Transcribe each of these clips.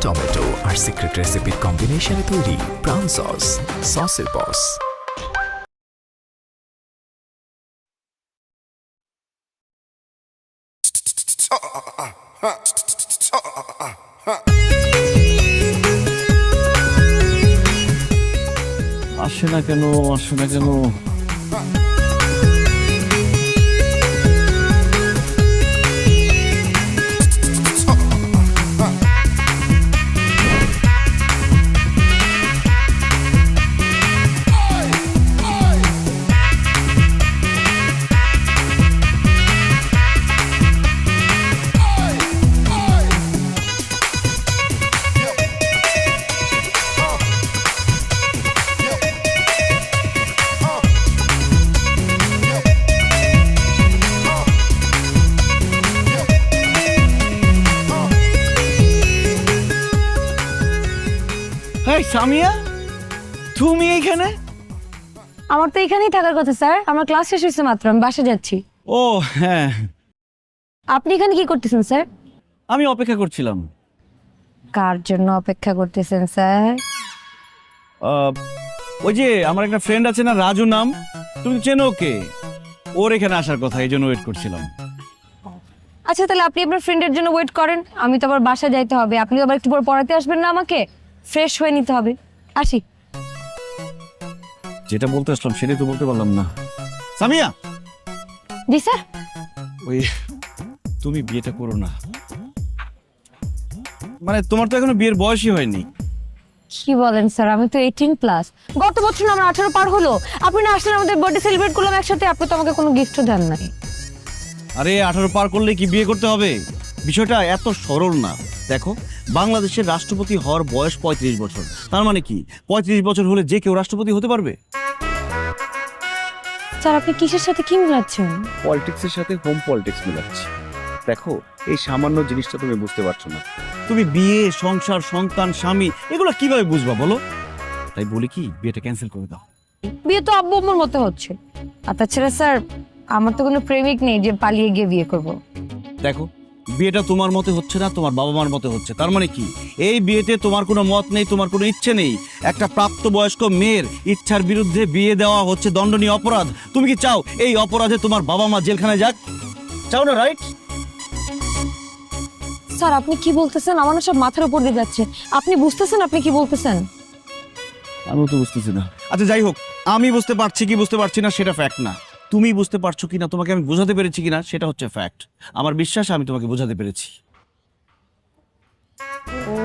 Tomato আর secret রেসিপির কম্বিনেশনে তৈরি প্রাউন সস, সসের বস। আসে না কেন, আসে না কেন? হেই সামিয়া, তুমি এইখানে? আমার তো এখানেই থাকার কথা স্যার, আমার ক্লাস শেষ হয়েছে মাত্র, আমি বাসা যাচ্ছি। ও হ্যাঁ, আপনি এখানে কি করতেছেন স্যার? আমি অপেক্ষা করছিলাম। কার জন্য অপেক্ষা করতেছেন স্যার? ওই যে আমার একটা ফ্রেন্ড আছে না, রাজু নাম, তুমি চেনো ওকে? ওর এখানে আসার কথা, এই জন্য ওয়েট করছিলাম। আচ্ছা তাহলে আপনি আপনার ফ্রেন্ডের জন্য ওয়েট করেন, আমি তো আবার বাসা যাইতে হবে। আপনি আবার একটু পর পড়াতে আসবেন না, আমাকে ফ্রেশ হয়ে নিতে হবে। আসি। যেটা বলতে আসলাম সেটাই তো বলতে পারলাম না। সামিয়া, জি স্যার। ওই তুমি বিয়েটা করো না, মানে তোমার তো এখনো বিয়ের বয়সই হয়নি। কি বলেন স্যার, আমি তো 18+। গত বছর আমার 18 পার হলো। আপনি না আসলেন, আমাদের বার্থডে সেলিব্রেট করলাম একসাথে, আপনি তো আমাকে কোনো গিফটও দেন নাই। আরে 18 পার করলে কি বিয়ে করতে হবে? বিষয়টা এত সরল না। দেখো, বাংলাদেশের রাষ্ট্রপতি হওয়ার বয়স 35 বছর। তার মানে কি 35 বছর হলে যে কেউ রাষ্ট্রপতি হতে পারবে? স্যার আপনি কিসের সাথে কি মিলাচ্ছেন? পলিটিক্সের সাথে হোম পলিটিক্স মিলাচ্ছি। দেখো, এই সামান্য জিনিসটা তুমি বুঝতে পারছো না। তুমি বিয়ে, সংসার, সন্তান, স্বামী এগুলো কিভাবে বুঝবা বলো? তাই বলি কি, বিয়েটা ক্যান্সেল করে দাও। বিয়ে তো আব্বু আম্মুর মতো হচ্ছে। আর তাছাড়া স্যার, আমার তো কোনো প্রেমিক নেই যে পালিয়ে গিয়ে বিয়ে করব। দেখো, বিয়েটা তোমার মতে হচ্ছে না, তোমার বাবা মার মতে হচ্ছে। তার মানে কি, এই বিয়েতে তোমার কোনো মত নেই, তোমার কোনো ইচ্ছে নেই। একটা প্রাপ্তবয়স্ক মেয়ের ইচ্ছার বিরুদ্ধে বিয়ে দেওয়া হচ্ছে দণ্ডনীয় অপরাধ। তুমি কি চাও এই অপরাধে তোমার বাবা মা জেলখানায় যাক? চাও না, রাইট? স্যার আপনি কি বলতেছেন? আমার না সব মাথার উপর দিয়ে যাচ্ছে। আপনি বুঝতেছেন আপনি কি বলতেছেন? আমিও তো বুঝতেছি না। আচ্ছা যাই হোক, আমি বুঝতে পারছি কি বুঝতে পারছি না সেটা ফ্যাক্ট না। তুমি বুঝতে পারছো কিনা, তোমাকে আমি বোঝাতে পেরেছি কিনা সেটা হচ্ছে ফ্যাক্ট। আমার বিশ্বাস আমি তোমাকে বোঝাতে পেরেছি। ও,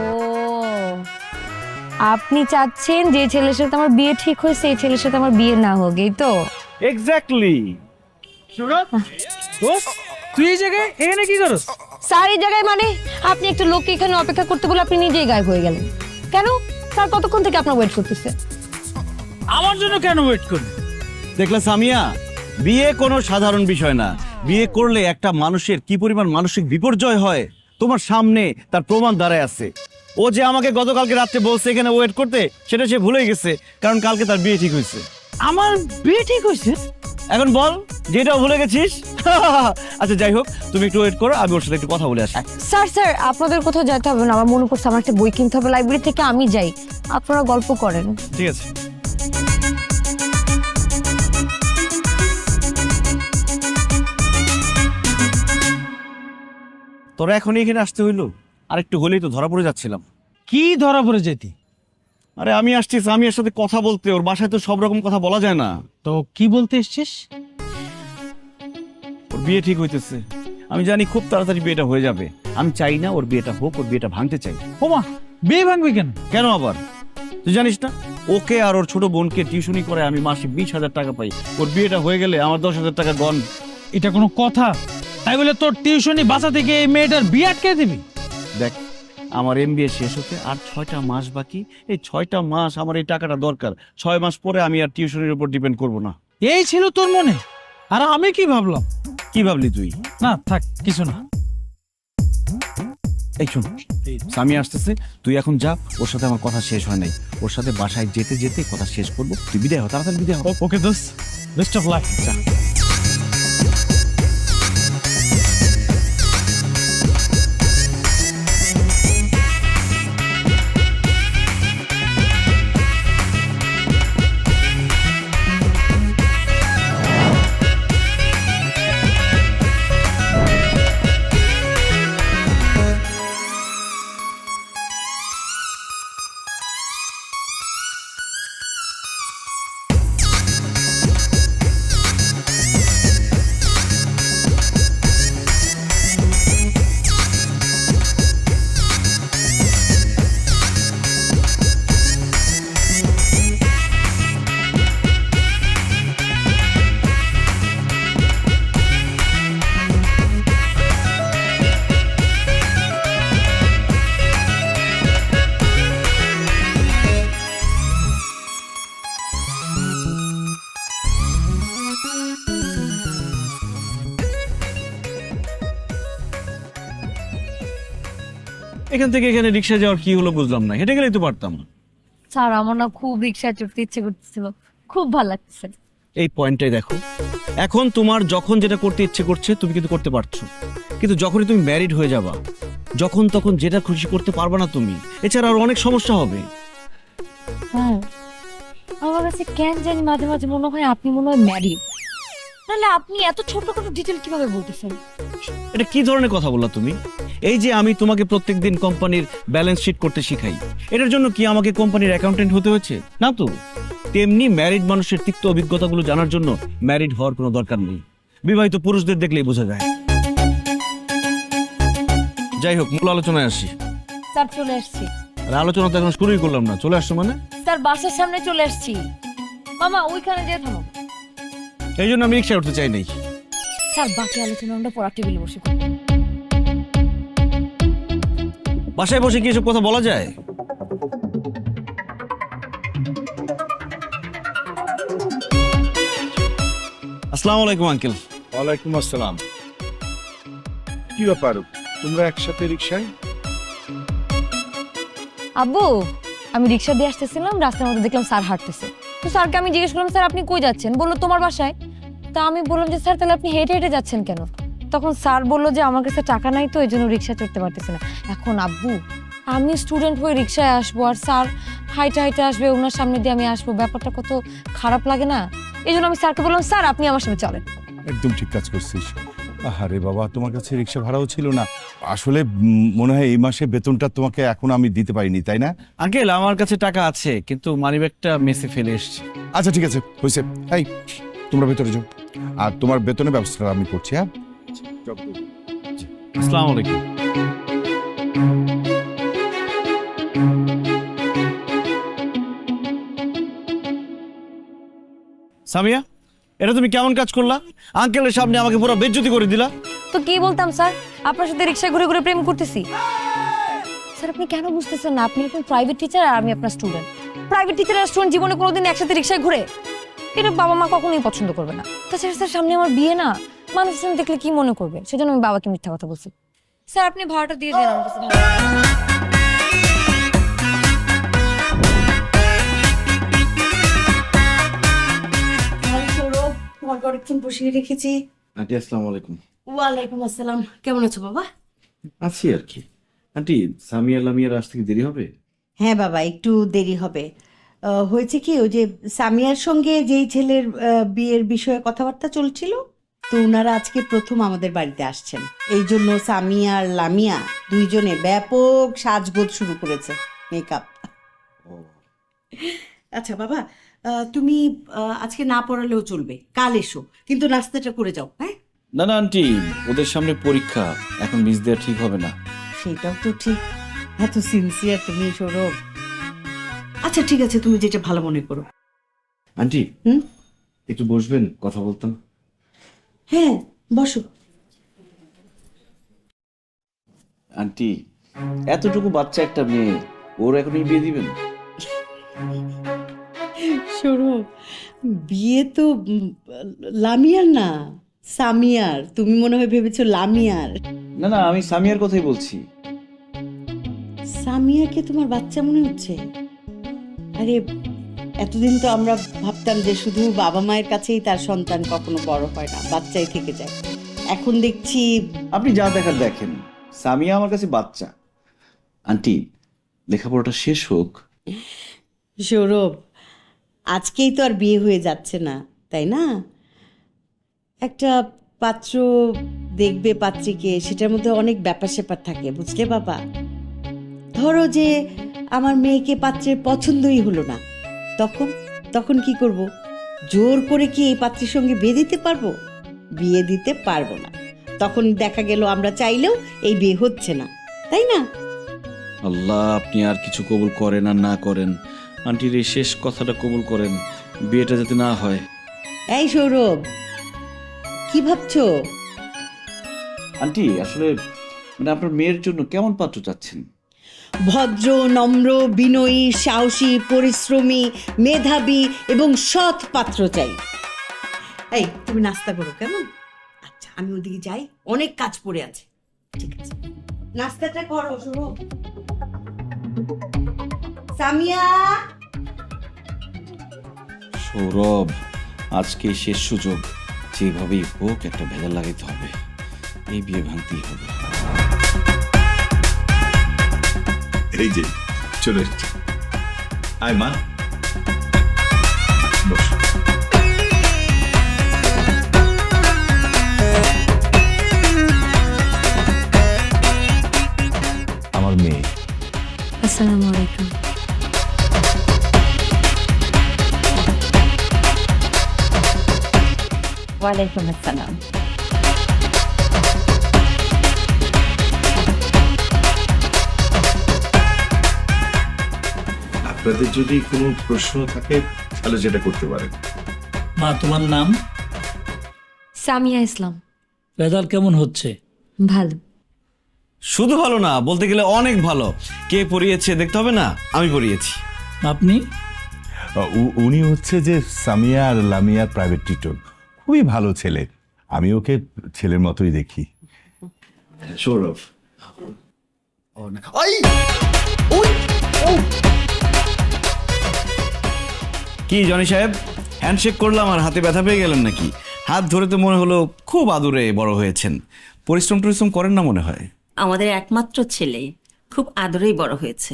আপনি চাচ্ছেন যে ছেলের সাথে আমার বিয়ে ঠিক হয়েছে এই ছেলের সাথে আমার বিয়ে না হোক, এই তো? এক্স্যাক্টলি। তুই এই জায়গায় এখানে কি করছ? স্যার এই জায়গায় মানে আপনি একটা লোককে এখানে অপেক্ষা করতে বলে আপনি নিজেই গায়েব হয়ে গেলেন কেন? স্যার কতক্ষণ থেকে আপনার ওয়েট করতেছে? আমার জন্য কেন ওয়েট করবি? দেখলে সামিয়া, বিয়ে কোনো সাধারণ বিষয় না। বিয়ে করলে একটা মানুষের কি পরিমাণ মানসিক বিপর্যয় হয় তোমার সামনে তার প্রমাণ দাঁড়ায় আছে। ও যে আমাকে গতকালকে রাত্রে বলছে এখানে ওয়েট করতে, সেটা সে ভুলে গেছে, কারণ কালকে তার বিয়ে ঠিক হয়েছে। আমার বিয়ে ঠিক হয়েছে? এখন বল যেটাও ভুলে গেছিস? আচ্ছা যাই হোক, তুমি একটু ওয়েট করো, আমি ওর সাথে একটু কথা বলে আসি। স্যার স্যার আপনাদের কোথাও যেতে হবে না, আমার মনে পড়ছে আমার একটা বই কিনতে হবে লাইব্রেরি থেকে, আমি যাই, আপনারা গল্প করেন। ঠিক আছে। তোরা এখনই এখানে আসতে হইলো? আর একটু হলেই তো ধরা পড়ে যাচ্ছিলাম। কি ধরা পড়ে যেতি? আরে আমি আসছি সামিয়ার সাথে কথা বলতে, ওর বাসায় তো সব রকম কথা বলা যায় না। তো কি বলতে এসছিস? ওর বিয়ে ঠিক হইতেছে, আমি জানি খুব তাড়াতাড়ি বিয়েটা হয়ে যাবে। আমি চাই না ওর বিয়েটা হোক, ওর বিয়েটা ভাঙতে চাই। ওমা, বিয়ে ভাঙবি কেন? কেন আবার? তুই জানিস না, ওকে আর ওর ছোট বোনকে টিউশনি করে আমি মাসে 20,000 টাকা পাই। ওর বিয়েটা হয়ে গেলে আমার 10,000 টাকা গন। এটা কোনো কথা? তাই বলে তোর টিউশনি বাঁচা থেকে এই মেয়েটার বিয়ে আটকে দিবি? দেখ, আমার এমবিএ শেষ হতে আর 6টা মাস বাকি। এই 6টা মাস আমার এই টাকাটা দরকার। 6 মাস পরে আমি আর টিউশনির উপর ডিপেন্ড করব না। এই ছিল তোর মনে? আর আমি কি ভাবলাম? কি ভাবলি তুই? না থাক, কিছু না। এই শোন, সামিয়া আসতেছে, তুই এখন যা, ওর সাথে আমার কথা শেষ হয় নাই। ওর সাথে বাসায় যেতে যেতে কথা শেষ করবো। তুই বিদায় হ, তাড়াতাড়ি বিদায় হ। ওকে দোস্ত, বেস্ট অফ লাক। যা। এখান থেকে এখানে রিক্সা যাওয়ার কি হলো বুঝলাম না, হেঁটে গেলেই তো পারতাম। স্যার আমার না খুব রিক্সায় চড়তে ইচ্ছে করতেছিল, খুব ভালো লাগছে। এই পয়েন্টটাই দেখো, এখন তোমার যখন যেটা করতে ইচ্ছে করছে তুমি কিন্তু করতে পারছো, কিন্তু যখনই তুমি ম্যারিড হয়ে যাবা যখন তখন যেটা খুশি করতে পারবা না তুমি, এছাড়া আরো অনেক সমস্যা হবে। হ্যাঁ, আমার কাছে কেন জানি মাঝে মাঝে মনে হয় আপনি মনে হয় ম্যারিড, নাহলে আপনি এত ছোট ছোট ডিটেল কিভাবে বলতেছেন? এটা কি ধরনের কথা বললা তুমি? এই যে আমি তোমাকে প্রত্যেকদিন কোম্পানির ব্যালেন্স শিট করতে শিখাই, এটার জন্য কি আমাকে কোম্পানির অ্যাকাউন্টেন্ট হতে হয়েছে? না তো। তেমনি ম্যারিড মানুষের তিক্ত অভিজ্ঞতাগুলো জানার জন্য ম্যারিড হওয়ার কোনো দরকার নেই, বিবাহিত পুরুষদের দেখলেই বোঝা যায়। যাই হোক, মূল আলোচনায় আসি। স্যার চলে আসছি। আর আলোচনা তো এখন শুরুই করলাম না, চলে আসছো মানে? স্যার বাসার সামনে চলে আসছি। মামা ওইখানে যেয়ে থামো। এই জন্য আমি রিক্সায় উঠতে চাই নাই। স্যার বাকি আলোচনা আমরা পড়ার টেবিলে বসে করব। বাসায় বসে কি এসব কথা বলা যায়? আসসালামু আলাইকুম আঙ্কেল। ওয়ালাইকুম আসসালাম। কি ব্যাপার, তোমরা একসাথে রিক্সায়? আব্বু, আমি রিক্সা দিয়ে আসতেছিলাম, রাস্তার মধ্যে দেখলাম স্যার হাঁটতেছে। তো স্যারকে আমি জিজ্ঞেস করলাম, স্যার আপনি কই যাচ্ছেন? বললো তোমার বাসায়। তা আমি বললাম যে স্যার তাহলে আপনি হেঁটে হেঁটে যাচ্ছেন কেন? তখন স্যার বললো যে আমার কাছে টাকা নাই, তো এই জন্য রিক্সা চড়তে পারতেছি না। এখন আব্বু, আমি স্টুডেন্ট হয়ে রিক্সায় আসবো আর স্যার হাইটে হাইটে আসবে, ওনার সামনে দিয়ে আমি আসবো, ব্যাপারটা কত খারাপ লাগে না? এই জন্য আমি স্যারকে বললাম, স্যার আপনি আমার সাথে চলেন। একদম ঠিক কাজ করছিস। আরে বাবা, তোমার কাছে রিক্সা ভাড়াও ছিল না। আসলে মনে হয় এই মাসে বেতনটা তোমাকে এখন আমি দিতে পারিনি, তাই না? আঙ্কেল আমার কাছে টাকা আছে, কিন্তু মানিব্যাগটা মেসে ফেলে এসেছি। আচ্ছা ঠিক আছে, হয়েছে। এই তোমরা ভেতরে যাও, আর তোমার বেতনের ব্যবস্থা আমি করছি। হ্যাঁ, আসসালামু আলাইকুম। সামিয়া, এটা তুমি কেমন কাজ করলা? আঙ্কেলের সামনে আমাকে পুরো বেজ্জতি করে দিলা। তো কি বলতাম স্যার, আপনার সাথে রিক্সায় ঘুরে ঘুরে প্রেম করতেছি। স্যার আপনি কেন বুঝতেছেন না? আপনি এখন প্রাইভেট টিচার আর আমি আপনার স্টুডেন্ট। প্রাইভেট টিচার আর স্টুডেন্ট জীবনে কোনোদিন একসাথে রিক্সায় ঘুরে? এটা বাবা মা কখনোই পছন্দ করবে না। তাছাড়া স্যার সামনে আমার বিয়ে না, মানুষজন দেখলে কি মনে করবে, সেজন্য আমি বাবাকে মিথ্যা কথা বলছি। স্যার আপনি ভাড়াটা দিয়ে দেন, আমার কাছে ভালো তোমাকে অনেকক্ষণ বসিয়ে রেখেছি। আন্টি আসসালামু আলাইকুম। ওয়ালাইকুম আসসালাম। কেমন আছো বাবা? আছি আর কি। আন্টি, সামিয়া লামিয়ার আসতে কি দেরি হবে? হ্যাঁ বাবা, একটু দেরি হবে। হয়েছে কি, ওই যে সামিয়ার সঙ্গে যেই ছেলের বিয়ের বিষয়ে কথাবার্তা চলছিল, তো ওনারা আজকে প্রথম আমাদের বাড়িতে আসছেন। এই জন্য সামিয়া আর লামিয়া দুইজনে ব্যাপক সাজগোজ শুরু করেছে, মেকআপ। আচ্ছা বাবা, তুমি আজকে না পড়ালেও চলবে, কাল এসো, কিন্তু নাস্তাটা করে যাও। হ্যাঁ না না আন্টি, ওদের সামনে পরীক্ষা, এখন মিস দেওয়া ঠিক হবে না। সেটাও তো ঠিক। এত সিনসিয়ার তুমি সৌরভ। আচ্ছা ঠিক আছে, তুমি যেটা ভালো মনে করো। আন্টি হুম, একটু বসবেন, কথা বলতাম। হ্যাঁ বসো। আন্টি, এতটুকু বাচ্চা একটা মেয়ে, ওর এখনই বিয়ে দিবেন? সৌরভ, বিয়ে তো লামিয়ার না, সামিয়ার। তুমি মনে হয় ভেবেছো লামিয়ার। না না, আমি সামিয়ার কথাই বলছি। সামিয়াকে তোমার বাচ্চা মনে হচ্ছে? আরে এতদিন তো আমরা ভাবতাম যে শুধু বাবা মায়ের কাছেই তার সন্তান কখনো বড় হয় না, বাচ্চাই থেকে যায়। এখন দেখছি। আপনি যা দেখার দেখেন, সামিয়া আমার কাছে বাচ্চা। আন্টি, লেখাপড়াটা শেষ হোক। সৌরভ, আজকেই তো আর বিয়ে হয়ে যাচ্ছে না, তাই না? একটা পাত্র দেখবে, পাত্রীকে, সেটার মধ্যে অনেক ব্যাপার স্যাপার থাকে, বুঝলে বাবা? ধরো যে আমার মেয়েকে পাত্রের পছন্দই হলো না, তখন তখন কি করব? জোর করে কি এই পাত্রের সঙ্গে বিয়ে দিতে পারবো? বিয়ে দিতে পারবো না। তখন দেখা গেল আমরা চাইলেও এই বিয়ে হচ্ছে না, তাই না? আল্লাহ, আপনি আর কিছু কবুল করেন আর না করেন, আন্টির এই শেষ কথাটা কবুল করেন, বিয়েটা যাতে না হয়। এই সৌরভ, কি ভাবছো? আন্টি আসলে মানে আপনার মেয়ের জন্য কেমন পাত্র চাচ্ছেন? ভদ্র, নম্র, বিনয়ী, সাহসী, পরিশ্রমী, মেধাবী এবং সৎ পাত্র চাই। এই তুমি নাস্তা করো, কেমন? আচ্ছা আমি ওদিকে যাই, অনেক কাজ পড়ে আছে। ঠিক আছে। নাস্তাটা করো শুরু। সামিয়া, সৌরভ, আজকে শেষ সুযোগ, যেভাবেই হোক একটা ভেজাল লাগাইতে হবে, এই বিয়ে ভাঙতেই হবে। এই যে চলে এসেছি। আয় মা, বস। আমার মেয়ে। আসসালামু আলাইকুম। ওয়ালাইকুম আসসালাম। আপনাদের যদি কোনো প্রশ্ন থাকে তাহলে যেটা করতে পারেন। মা, তোমার নাম? সামিয়া ইসলাম। রেজাল্ট কেমন হচ্ছে? ভালো। শুধু ভালো না, বলতে গেলে অনেক ভালো। কে পড়িয়েছে দেখতে হবে না, আমি পড়িয়েছি। আপনি? উনি হচ্ছে যে সামিয়া আর লামিয়ার প্রাইভেট টিউটর, খুবই ভালো ছেলে। আমি ওকে ছেলের মতোই দেখি। সৌরভ, কি জনি সাহেব, হ্যান্ডশেক করলাম আর হাতে ব্যথা পেয়ে গেলেন নাকি? হাত ধরে তো মনে হলো খুব আদুরে বড় হয়েছেন। পরিশ্রম টরিশ্রম করেন না মনে হয়? আমাদের একমাত্র ছেলে খুব আদরেই বড় হয়েছে।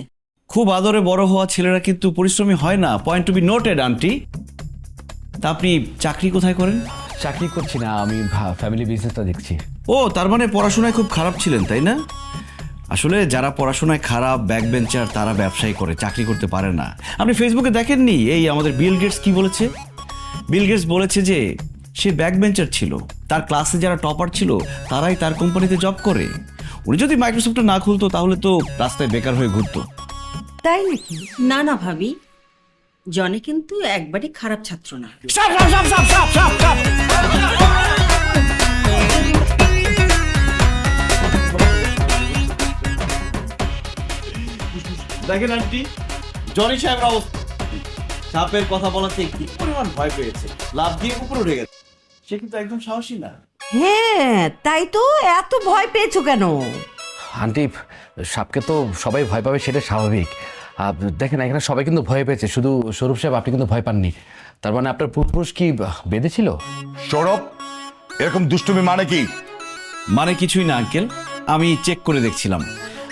খুব আদরে বড় হওয়া ছেলেরা কিন্তু পরিশ্রমী হয় না। Point to be noted aunty. তা আপনি চাকরি কোথায় করেন? চাকরি করছি না, আমি ফ্যামিলি বিজনেসটা দেখছি। ও, তার মানে পড়াশোনায় খুব খারাপ ছিলেন, তাই না? আসলে যারা পড়াশোনায় খারাপ, ব্যাক বেঞ্চার, তারা ব্যবসায়ী করে, চাকরি করতে পারে না। আপনি ফেসবুকে দেখেননি এই আমাদের বিল গেটস কি বলেছে? বিল গেটস বলেছে যে সে ব্যাক বেঞ্চার ছিল, তার ক্লাসে যারা টপার ছিল তারাই তার কোম্পানিতে জব করে। উনি যদি মাইক্রোসফটটা না খুলতো তাহলে তো রাস্তায় বেকার হয়ে ঘুরতো। তাই নাকি? না না ভাবি, জনে কিন্তু একবারই খারাপ ছাত্র না। দেখেন আন্টি, জনি সাহেবের অবস্থা, সাপের কথা বলাতে কি পরিমাণ ভয় পেয়েছে, লাফ দিয়ে উপরে উঠে গেছে। সে কিন্তু একদম সাহসী না। হ্যাঁ, তাই তো। এত ভয় পেয়েছো কেন? আন্টি, সাপকে তো সবাই ভয় পাবে, সেটা স্বাভাবিক। দেখেন এখানে সবাই কিন্তু ভয় পেয়েছে, শুধু স্বরূপ সাহেব আপনি কিন্তু ভয় পাননি। তার মানে আপনার পূর্বপুরুষ কি বেঁধেছিল? সৌরভ, এরকম দুষ্টুমি মানে কি? মানে কিছুই না আঙ্কেল, আমি চেক করে দেখছিলাম।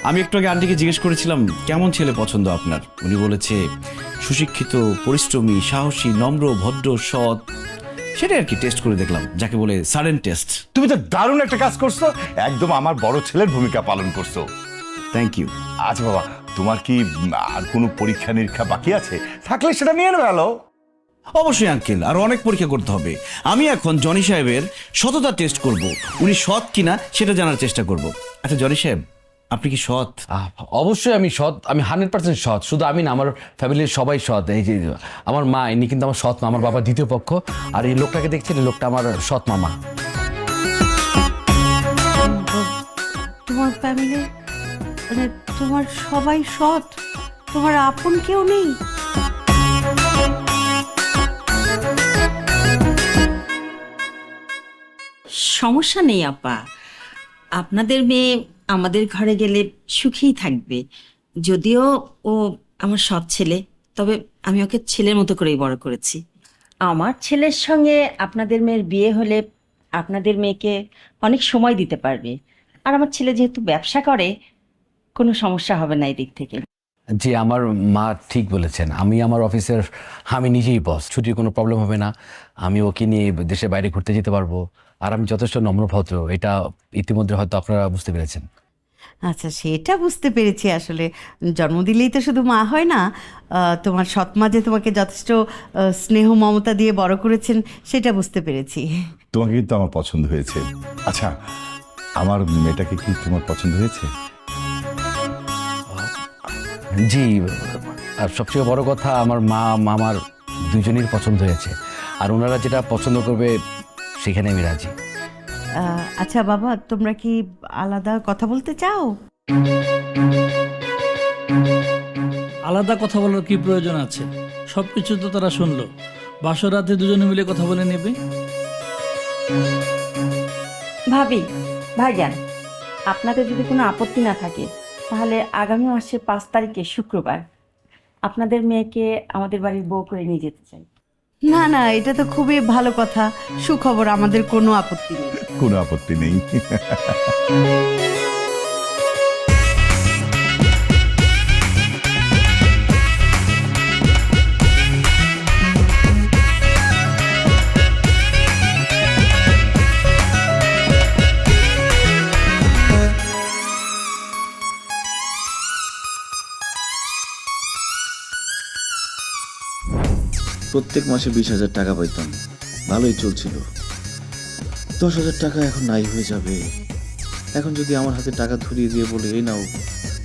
আমি একটু আগে আন্টিকে জিজ্ঞেস করেছিলাম কেমন ছেলে পছন্দ আপনার। উনি বলেছে সুশিক্ষিত, পরিশ্রমী, সাহসী, নম্র, ভদ্র, সৎ। সেটাই আর কি টেস্ট করে দেখলাম, যাকে বলে সাডেন টেস্ট। তুমি তো দারুণ একটা কাজ করছো, একদম আমার বড় ছেলের ভূমিকা পালন করছো। Thank you. আচ্ছা বাবা, তোমার কি আর কোনো পরীক্ষা নিরীক্ষা বাকি আছে? থাকলে সেটা নিয়ে নেবে। হ্যালো, অবশ্যই আঙ্কেল, আর অনেক পরীক্ষা করতে হবে। আমি এখন জনি সাহেবের সততা টেস্ট করব, উনি সৎ কিনা সেটা জানার চেষ্টা করব। আচ্ছা জনি সাহেব, আপনি কি সৎ? অবশ্যই আমি সৎ, আমি 100% সৎ। শুধু আমি না, আমার ফ্যামিলির সবাই সৎ। এই যে আমার মা, ইনি কিন্তু আমার সৎ মা, আমার বাবার দ্বিতীয় পক্ষ। আর এই লোকটাকে দেখছেন, এই লোকটা আমার সৎ মামা। তোমার ফ্যামিলি মানে তোমার সবাই সৎ? তোমার আপন কেউ নেই? সমস্যা নেই আপা, আপনাদের মেয়ে আমাদের ঘরে গেলে সুখেই থাকবে। যদিও ও আমার সৎ ছেলে, তবে আমি ওকে ছেলের মতো করেই বড় করেছি। আমার ছেলের সঙ্গে আপনাদের মেয়ের বিয়ে হলে আপনাদের মেয়েকে অনেক সময় দিতে পারবে। আর আমার ছেলে যেহেতু ব্যবসা করে, কোনো সমস্যা হবে না এই দিক থেকে। জি, আমার মা ঠিক বলেছেন। আমি আমার অফিসের আমি নিজেই বস, ছুটির কোনো প্রবলেম হবে না। আমি ওকে নিয়ে দেশের বাইরে ঘুরতে যেতে পারবো। আর আমি যথেষ্ট নম্রভদ্র, এটা ইতিমধ্যে হয়তো আপনারা বুঝতে পেরেছেন। আচ্ছা, সেটা বুঝতে পেরেছি। আসলে জন্ম দিলেই তো শুধু মা হয় না, তোমার সৎমা যে তোমাকে যথেষ্ট স্নেহ মমতা দিয়ে বড় করেছেন সেটা বুঝতে পেরেছি। তোমাকে কিন্তু আমার পছন্দ হয়েছে। আচ্ছা, আমার মেয়েটাকে কি তোমার পছন্দ হয়েছে? জি, আর সবচেয়ে বড় কথা, আমার মা মামার দুজনের পছন্দ হয়েছে। আর ওনারা যেটা পছন্দ করবে সেখানে আমি রাজি। আচ্ছা বাবা, তোমরা কি আলাদা কথা বলতে চাও? আলাদা কথা বলার কি প্রয়োজন আছে? সবকিছু তো তারা শুনলো, বাসর রাতে দুজনে মিলে কথা বলে নেবে। ভাবি, ভাইজান, আপনাদের যদি কোনো আপত্তি না থাকে তাহলে আগামী মাসের 5 তারিখে শুক্রবার আপনাদের মেয়েকে আমাদের বাড়ির বউ করে নিয়ে যেতে চাই। না না, এটা তো খুবই ভালো কথা, সুখবর, আমাদের কোনো আপত্তি নেই। কোনো আপত্তি নেই। প্রত্যেক মাসে 20,000 টাকা পাইতাম, ভালোই চলছিল। 10,000 টাকা এখন নাই হয়ে যাবে। এখন যদি আমার হাতে টাকা ধরিয়ে দিয়ে বলে এই নাও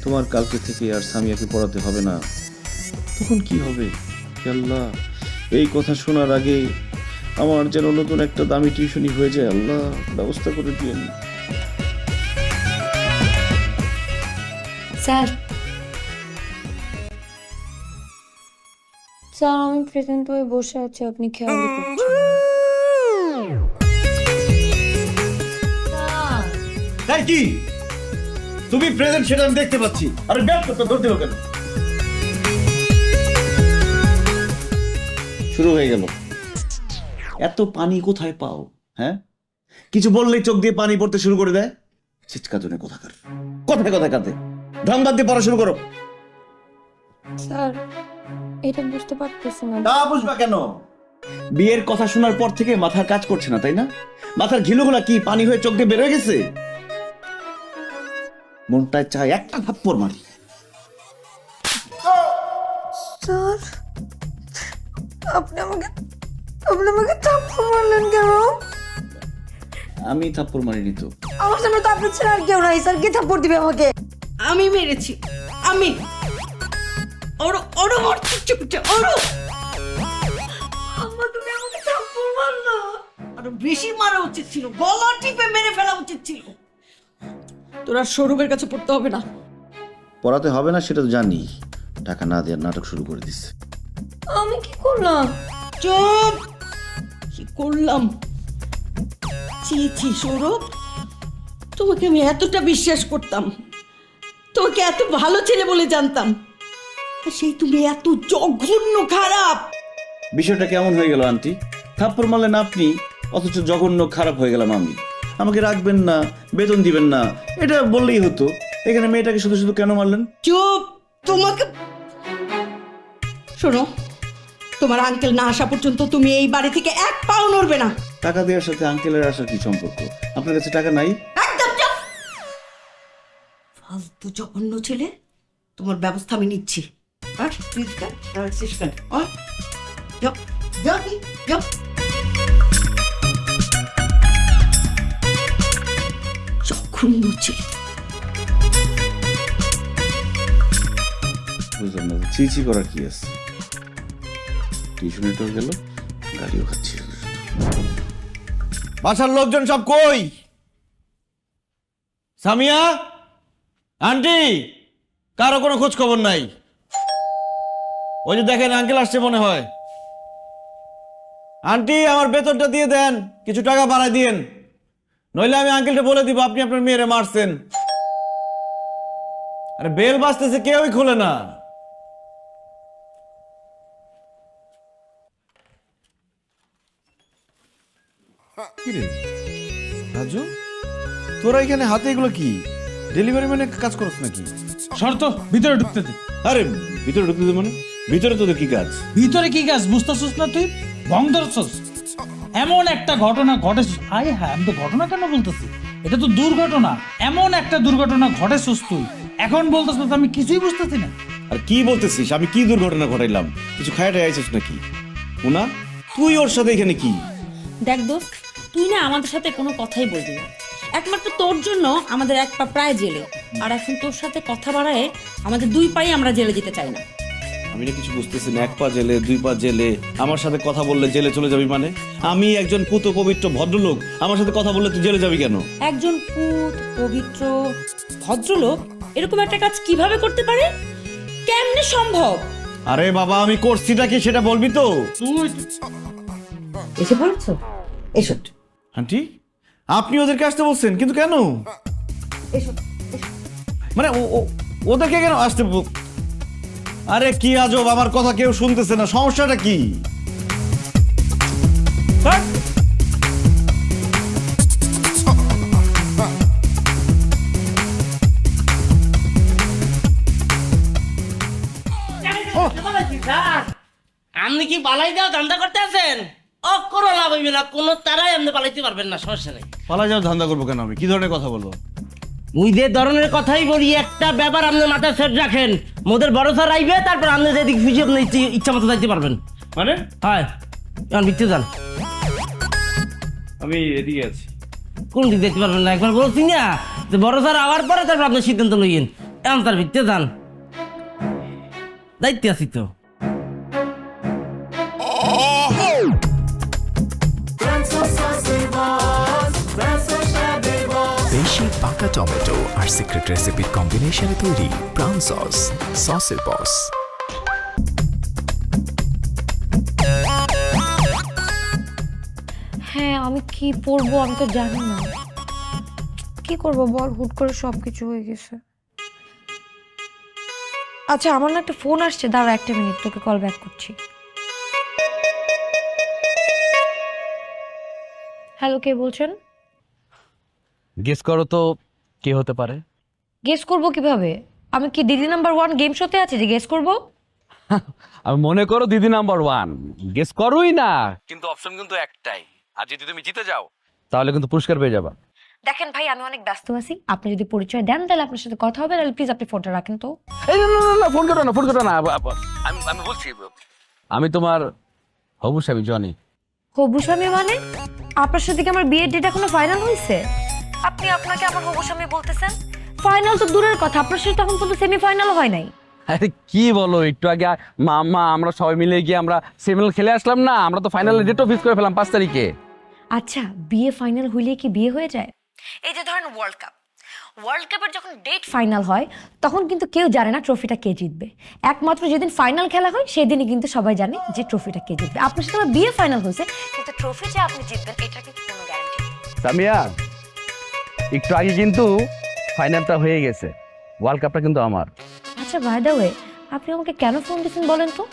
তোমার কালকে থেকে আর সামিয়াকে পড়াতে হবে না, তখন কি হবে? হে আল্লাহ, এই কথা শোনার আগে আমার যেন নতুন একটা দামি টিউশনি হয়ে যায়। আল্লাহ ব্যবস্থা করে দিয়েন। স্যার স্যার আমি প্রেজেন্ট হয়ে বসে আছি, আপনি খেয়াল করছেন? তাই কি তুমি প্রেজেন্ট সেটা আমি দেখতে পাচ্ছি, আরে ব্যাগ করতে ধরতে হবে কেন? শুরু হয়ে গেল। এত পানি কোথায় পাও? হ্যাঁ, কিছু বললেই চোখ দিয়ে পানি পড়তে শুরু করে দেয়। চিৎকাজনে কোথাকার, কথায় কথায় কাঁদে। ঢং বাদ দিয়ে পড়া শুরু করো। স্যার এটা বুঝতে পারতেছি না। তা বুঝবা কেন? বিয়ের কথা শোনার পর থেকে মাথার কাজ করছে না, তাই না? মাথার ঘিলুগুলা কি পানি হয়ে চোখ দিয়ে বের হয়ে গেছে? মনটায় চায় একটা থাপ্পড় মারি। স্যার আপনি আমাকে থাপ্পড় মারলেন কেন? আমি থাপ্পড় মারিনি তো। আমার সামনে তো আপনার ছেলে আর কেউ নাই, স্যার কে থাপ্পড় দিবে আমাকে? আমি মেরেছি, আমি। ওরো ওরো মরছে, চুপচে ওরো। আম্মা তুমি আমাকে থাপ্পড় মারলো। আরো বেশি মারা উচিত ছিল, গলা টিপে মেরে ফেলা উচিত ছিল। তোরা সৌরভের কাছে পড়তে হবে না। পড়াতে হবে না সেটা তো জানি, টাকা না দেওয়ার নাটক শুরু করে দিচ্ছে। আমি কি করলাম? চুপ! কি করলাম? ছি ছি সৌরভ, তোমাকে আমি এতটা বিশ্বাস করতাম, তোমাকে এত ভালো ছেলে বলে জানতাম, আর সেই তুমি এত জঘন্য খারাপ। বিষয়টা কেমন হয়ে গেল আন্টি? থাপ্পড় মারলেন আপনি, অথচ জঘন্য খারাপ হয়ে গেলাম আমি। আমাকে রাখবেন না, বেতন দিবেন না, এটা বললেই হতো। এখানে মেয়েটাকে শুধু শুধু কেন মারলেন? চুপ! তোমাকে শোনো, তোমার আঙ্কেল না আসা পর্যন্ত তুমি এই বাড়ি থেকে এক পাও নড়বে না। টাকা দেওয়ার সাথে আঙ্কেলের আসার কি সম্পর্ক? আপনার কাছে টাকা নাই? একদম চুপ! ফালতু জঘন্য ছেলে, তোমার ব্যবস্থা আমি নিচ্ছি। জঘন্য ছেলে। বুঝলাম না, চিচি করার কি আছে? টিউশনিটাও গেল, গাড়িও খাচ্ছি। বাসার লোকজন সব কই? সামিয়া, আন্টি, কারো কোনো খোঁজ খবর নাই। ওই যে দেখেন আঙ্কেল আসছে মনে হয়। আন্টি আমার বেতনটা দিয়ে দেন, কিছু টাকা বাড়াই দিয়েন, নইলে আমি আঙ্কেলকে বলে দিব আপনি আপনার মেয়েরে মারছেন। আরে বেল বাজতেছে, কেউই খোলে না। রাজু, তোরা এখানে হাতে এগুলো কি? ডেলিভারি ম্যানে কাজ করছ নাকি? শর্ত ভিতরে ঢুকতে দে। আরে ভিতরে ঢুকতে দে মানে? ভিতরে তোদের কি কাজ? ভিতরে কি কাজ বুঝতেছিস না তুই? ভং ধরছস। এমন একটা ঘটনা ঘটেছে, আয় হ্যাঁ, আমি তো ঘটনা কেন বলতেছি, এটা তো দুর্ঘটনা। এমন একটা দুর্ঘটনা ঘটেছস তুই, এখন বলতেছ না আমি কিছুই বুঝতেছি না। আর কি বলতেছিস? আমি কি দুর্ঘটনা ঘটাইলাম? কিছু খায়াটা আইছিস নাকি? উনা, তুই ওর সাথে এখানে কি? দেখ দোস্ত, তুই না আমাদের সাথে কোনো কথাই বলবি না। একমাত্র তোর জন্য আমাদের এক পা প্রায় জেলে, আর এখন তোর সাথে কথা বাড়ায় আমাদের 2 পাই আমরা জেলে যেতে চাই না। আমি না কিছু বুঝতেছি না। 1 পা জেলে, 2 পা জেলে, আমার সাথে কথা বললে জেলে চলে যাবি মানে? আমি একজন পুত পবিত্র ভদ্রলোক, আমার সাথে কথা বললে তুই জেলে যাবি কেন? একজন পুত পবিত্র ভদ্রলোক এরকম একটা কাজ কিভাবে করতে পারে? কেমনে সম্ভব? আরে বাবা, আমি করছিটা কি সেটা বলবি তো? এসে পড়েছো? এসো। আন্টি, আপনি ওদেরকে আসতে বলছেন, কিন্তু কেন? মানে ওদেরকে কেন আসতে আরে কি আজব, আমার কথা কেউ শুনতেছে না, সমস্যাটা কি? আপনি কি পালাই দেওয়া ধান্দা করতে আছেন? কোনো লাভ হইবে না, কোনো তারাই আপনি পালাইতে পারবেন না, সমস্যা নেই। পালা যাও ধান্দা করবো কেন? আমি কি ধরনের কথা বলবো? ওই যে ধরনের কথাই বলি, একটা ব্যাপার আপনি মাথায় সেট রাখেন, মোদের বড় স্যার আইবে, তারপর আপনি যেদিক খুশি আপনি ইচ্ছা মতো যাইতে পারবেন। মানে হয় এখন ভিতরে যান। আমি এদিকে আছি। কোন দিক দেখতে পারবেন না? একবার বলছি না যে বড় স্যার আওয়ার পরে তারপর আপনি সিদ্ধান্ত লইয়েন। এখন তার ভিতরে যান, দায়িত্বে আছি তো। দেশি পাকা টমেটো আর সিক্রেট রেসিপির কম্বিনেশনে তৈরি প্রাউন সস, সসের বস। হ্যাঁ আমি কি পড়বো আমি তো জানি না, কি করবো বল, হুট করে সবকিছু হয়ে গেছে। আচ্ছা আমার না একটা ফোন আসছে, দাঁড়া একটা মিনিট, তোকে কল ব্যাক করছি। হ্যালো, কে বলছেন? গেস করো তো কে হতে পারে? গেস করবো কিভাবে? আমি কি দিদি নাম্বার 1 গেম শোতে আছি যে গেস করবো? আমি মনে করো দিদি নাম্বার 1, গেস করোই না, কিন্তু অপশন কিন্তু একটাই, আর যদি তুমি জিতে যাও তাহলে কিন্তু পুরস্কার পেয়ে যাবা। দেখেন ভাই আমি অনেক ব্যস্ত আছি, আপনি যদি পরিচয় দেন তাহলে আপনার সাথে কথা হবে, তাহলে প্লিজ আপনি ফোনটা রাখেন তো। এই না ফোন করো না, ফোন করো না, আমি বলছি আমি তোমার হবু স্বামী জনি। হবু স্বামী মানে? আপনার সাথে কি আমার বিয়ের ডেট এখনো ফাইনাল হয়েছে? আপনি আপনাকে আমার হবু স্বামী বলতেছেন? ফাইনাল তো দূরের কথা, আপনার সাথে তখন তো সেমিফাইনাল হয় নাই। আরে কি বলো, একটু আগে মামা আমরা সবাই মিলে গিয়ে আমরা সেমিফাইনাল খেলে আসলাম না, আমরা তো ফাইনালের ডেটও ফিক্স করে ফেলাম 5 তারিখে। আচ্ছা বিয়ে ফাইনাল হইলে কি বিয়ে হয়ে যায়? এই যে ধরেন ওয়ার্ল্ড কাপের যখন ডেট ফাইনাল হয় তখন কিন্তু কেউ জানে না ট্রফিটা কে জিতবে, একমাত্র যেদিন ফাইনাল খেলা হয় সেদিনই কিন্তু সবাই জানে যে ট্রফিটা কে জিতবে। আপনার সাথে আমার বিয়ে ফাইনাল হয়েছে, কিন্তু ট্রফি যে আপনি জিতবেন এটা কিন্তু কোনো গ্যারান্টি নেই। সামিয়া একটু আগে কিন্তু ফাইনালটা হয়ে গেছে, ওয়ার্ল্ড কাপটা কিন্তু আমার। আচ্ছা বাই দ্য ওয়ে আপনি আমাকে কেন ফোন দিয়েছেন বলেন তো?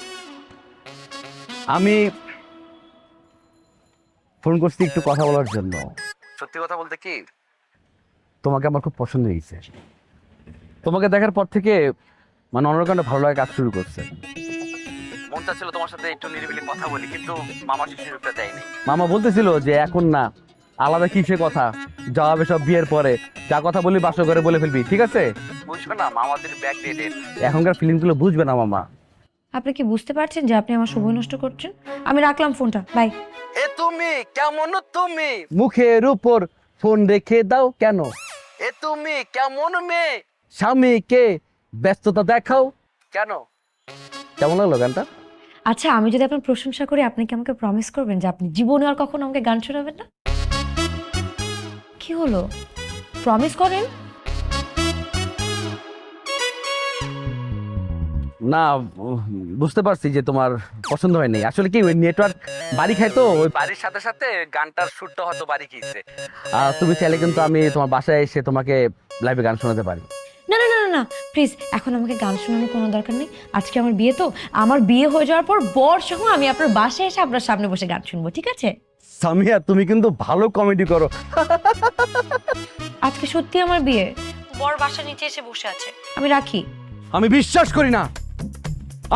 আমি ফোন করছি একটু কথা বলার জন্য। সত্যি কথা বলতে কি, তোমাকে আমার খুব পছন্দ হয়েছে। তোমাকে দেখার পর থেকে মানে অন্যরকম ভালো লাগা কাজ শুরু করছে। মন চাচ্ছিল তোমার সাথে একটু নিরিবিলি কথা বলি, কিন্তু মামা সেই সুযোগটা দেয়নি। মামা বলতেছিল যে এখন না, আলাদা কিসে কথা, যাওয়াবে সব বিয়ের পরে, যা কথা বলি বাসর করে বলে ফেলবি, ঠিক আছে? বুঝবে না মামাদের ব্যাক ডেটের এখনকার ফিলিংগুলো বুঝবে না মামা। আপনি কি বুঝতে পারছেন যে আপনি আমার সময় নষ্ট করছেন? আমি রাখলাম ফোনটা, বাই। এ তুমি কেমন, তুমি মুখের উপর ফোন রেখে দাও কেন? এ তুমি কেমন মেয়ে, স্বামীকে ব্যস্ততা দেখাও কেন? কেমন লাগলো গানটা? আচ্ছা আমি যদি আপনার প্রশংসা করি আপনি কি আমাকে প্রমিস করবেন যে আপনি জীবনে আর কখনো আমাকে গান শোনাবেন না? কি হলো, প্রমিস করেন? না বুঝতে পারছি যে তোমার পছন্দ হয়নি। আসলে কি ওই নেটওয়ার্ক বাড়ি খায়, তো ওই বাড়ির সাথে সাথে গানটার সুরটা হয়তো বাড়ি খেয়েছে। তুমি চাইলে কিন্তু আমি তোমার বাসায় এসে তোমাকে লাইভে গান শোনাতে পারি। না না না না না প্লিজ, এখন আমাকে গান শোনানোর কোনো দরকার নেই। আজকে আমার বিয়ে, তো আমার বিয়ে হয়ে যাওয়ার পর বর সহ আমি আপনার বাসায় এসে আপনার সামনে বসে গান শুনবো, ঠিক আছে? সামিয়া তুমি কিন্তু ভালো কমেডি করো। আজকে সত্যি আমার বিয়ে, বর বাসা নিচে এসে বসে আছে, আমি রাখি। আমি বিশ্বাস করি না,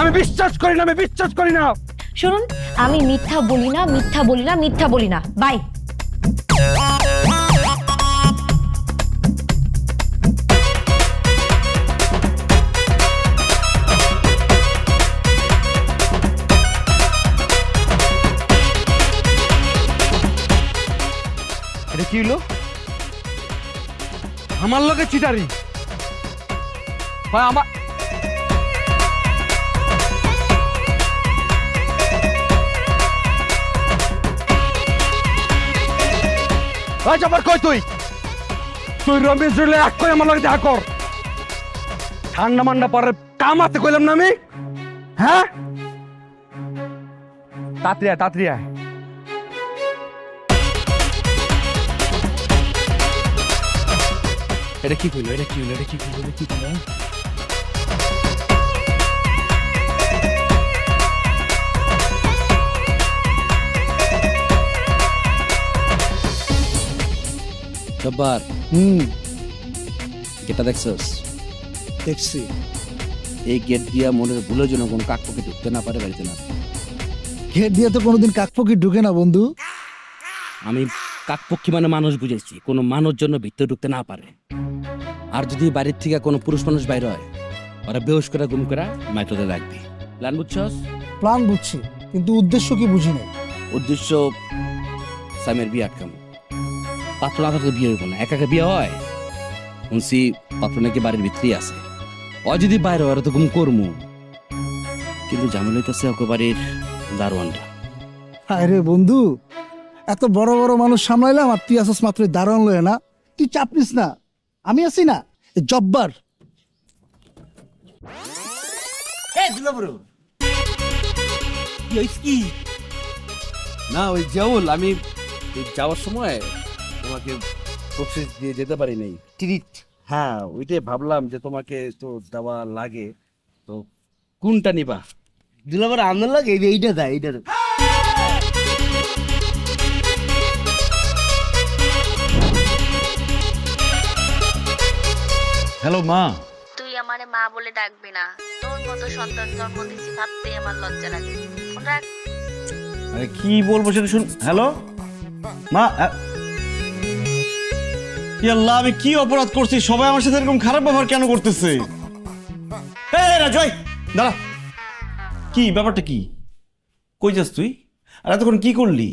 আমি বিশ্বাস করি না, আমি বিশ্বাস করি না। শুনুন আমি মিথ্যা বলি না, মিথ্যা বলি না, মিথ্যা বলি না, বাই। এটা কি হলো? আমার লোকে চিটারি আমার আবার কই তুই রমেশ জুলে এক কই আমার লগে দেখা কর। ঠান্ডা মান্ডা পরে কাম আছে কইলাম না আমি, হ্যাঁ? তাড়াতাড়ি আয়। এটা কি কইলো, এটা কি হইলো, এটা কি কইলো, এটা কি কইলো? জব্বার, গেটটা দেখছস? দেখছি। এই গেট দিয়া মনের ভুলের জন্য কোন কাকপক্ষে ঢুকতে না পারে, বাড়িতে না। গেট দিয়ে তো কোনোদিন কাকপক্ষী ঢুকে না বন্ধু। আমি কাকপক্ষী মানে মানুষ বুঝাইছি, কোনো মানুষ জন্য ভিতরে ঢুকতে না পারে। আর যদি বাড়ির থেকে কোনো পুরুষ মানুষ বাইরে হয়, ওরা বেহুশ করে গুম করে মাইটোতে রাখবি। প্ল্যান বুঝছস? প্ল্যান বুঝছি, কিন্তু উদ্দেশ্য কি বুঝি নাই। উদ্দেশ্য সামের বিয়ে আটকামো। পাত্র না থাকলে বিয়ে হইব না, একা একা বিয়ে হয়। শুনছি পাত্র নাকি বাড়ির ভিতরেই আছে। ও যদি বাইরে হয় তো গুম করমু, কিন্তু ঝামেলা হইতেছে ওকে বাড়ির দারোয়ানটা। আরে বন্ধু, এত বড় বড় মানুষ সামলাইলাম আর তুই আসস মাত্র দারোয়ান লয়ে না। তুই চাপ নিস না, আমি আছি না। জব্বার না ওই জাউল, আমি যাওয়ার সময় তোমাকে প্রসেস দিয়ে যেতে পারি নাই। ট্রিট, হ্যাঁ ওইটাই ভাবলাম যে তোমাকে তো দেওয়া লাগে, তো কোনটা নিবা? দুলাবার আনন্দ লাগে, এইটা দেয়, এইটা দেয়। হ্যালো মা। তুই আমারে মা বলে ডাকবি না, তোর মতো সন্তান জন্ম দিছি ভাবতেই আমার লজ্জা লাগে। ফোন রাখ। আরে কি বলবো সেটা শুন। হ্যালো মা। আল্লাহ, আমি কি অপরাধ করছি? সবাই আমার সাথে এরকম খারাপ ব্যবহার কেন করতেছে? জয় দাঁড়া, কি ব্যাপারটা কি? কই যাস তুই? আর এতক্ষণ কি করলি?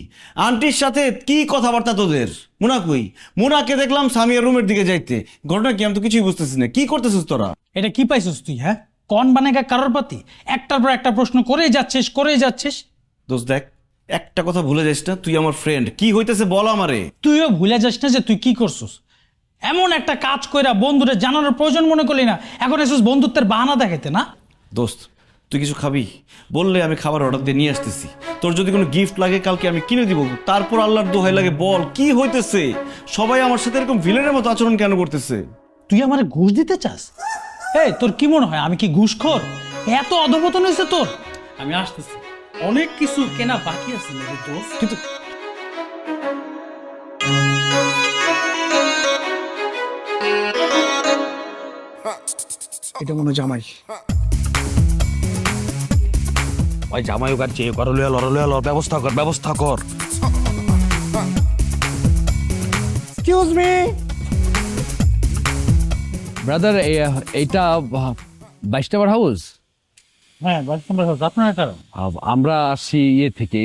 আন্টির সাথে কি কথাবার্তা তোদের? মুনা কই? মুনাকে দেখলাম সামিয়ার রুমের দিকে যাইতে। ঘটনা কি? আমি তো কিছুই বুঝতেছি না। কি করতেছিস তোরা? এটা কি পাইছিস তুই? হ্যাঁ, কোন বানেগা কারোর পাতি? একটার পর একটা প্রশ্ন করেই যাচ্ছিস। দোস্ত দেখ, একটা কথা ভুলে যাস না, তুই আমার ফ্রেন্ড। কি হইতেছে বল আমারে। তুইও ভুলে যাস না যে তুই কি করছিস। এমন একটা কাজ কইরা বন্ধুরে জানানোর প্রয়োজন মনে করলি না, এখন এসেছিস বন্ধুত্বের বাহানা দেখাইতে না? দোস্ত তুই কিছু খাবি বললে আমি খাবার অর্ডার দিয়ে নিয়ে আসতেছি। তোর যদি কোনো গিফট লাগে কালকে আমি কিনে দিব। তারপর আল্লাহর দোহাই লাগে বল কি হইতেছে? সবাই আমার সাথে এরকম ভিলেনের মতো আচরণ কেন করতেছে? তুই আমারে ঘুষ দিতে চাস? এই তোর কি মনে হয় আমি কি ঘুষখোর? এত অধপতন হয়েছে তোর? আমি আসতেছি, অনেক কিছু কেনা বাকি আছে নাকি দোস্ত। কিন্তু এটা মনে জামাই। ওই জামাই ওকার চেয়ে কর, লড় ব্যবস্থা কর। এক্সকিউজ মি ব্রাদার, এইটা 22 নম্বর হাউস? হ্যাঁ, 22 নম্বর হাউস। আপনারা কারণ আমরা আসি ইয়ে থেকে।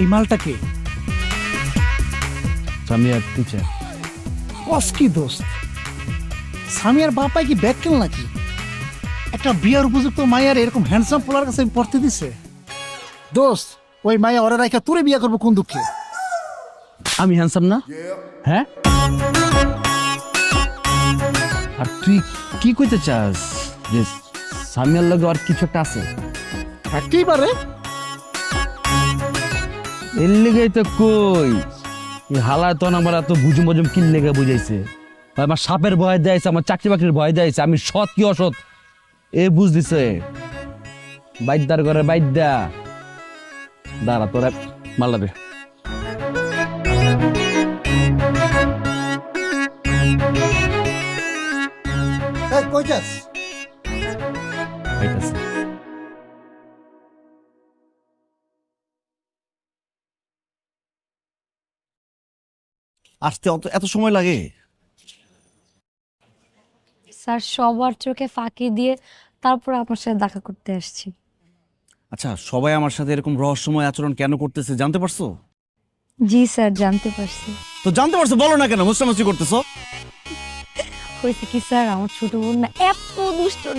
এই মালটা কে? সামিয়ার টিচার। কস কি দোস্ত? সামিয়ার বাপাই কি ব্যাগ কেন নাকি? একটা বিয়ার উপযুক্ত মাইয়ার এরকম হ্যান্ডসাম পোলার কাছে পড়তে দিছে? দোস্ত ওই মাইয়া ওরা রাইখা তোরে বিয়া করবো কোন দুঃখে? আমি হ্যান্ডসাম না? হ্যাঁ, আর তুই কি কইতে চাস যে সামিয়ার লগে আর কিছু একটা আছে? থাকতেই পারে। এর লেগেই তো কই হালায় তো আমার এত বুঝুম কি লেগে বুঝাইছে। আমার সাপের ভয় দেয়ছে, আমার চাকরি বাকরির ভয় দেয়ছে, আমি সৎ কি অসৎ এ বুঝ দিছে। বাইদার ঘরে বাইদা দাঁড়া, তোরা মাল্লা দে। কই যাস? আসতে এত সময় লাগে? স্যার সবার চোখে ফাঁকি দিয়ে তারপর আপনার সাথে দেখা করতে আসছি। আচ্ছা, সবাই আমার সাথে এরকম রহস্যময় আচরণ কেন করতেছে জানতে পারছো? জি স্যার, জানতে পারছি। তো জানতে পারছো, বলো না কেন মুস্তামাস্তি করতেছো? হয়েছে কি স্যার, আমার ছোট বোন না এত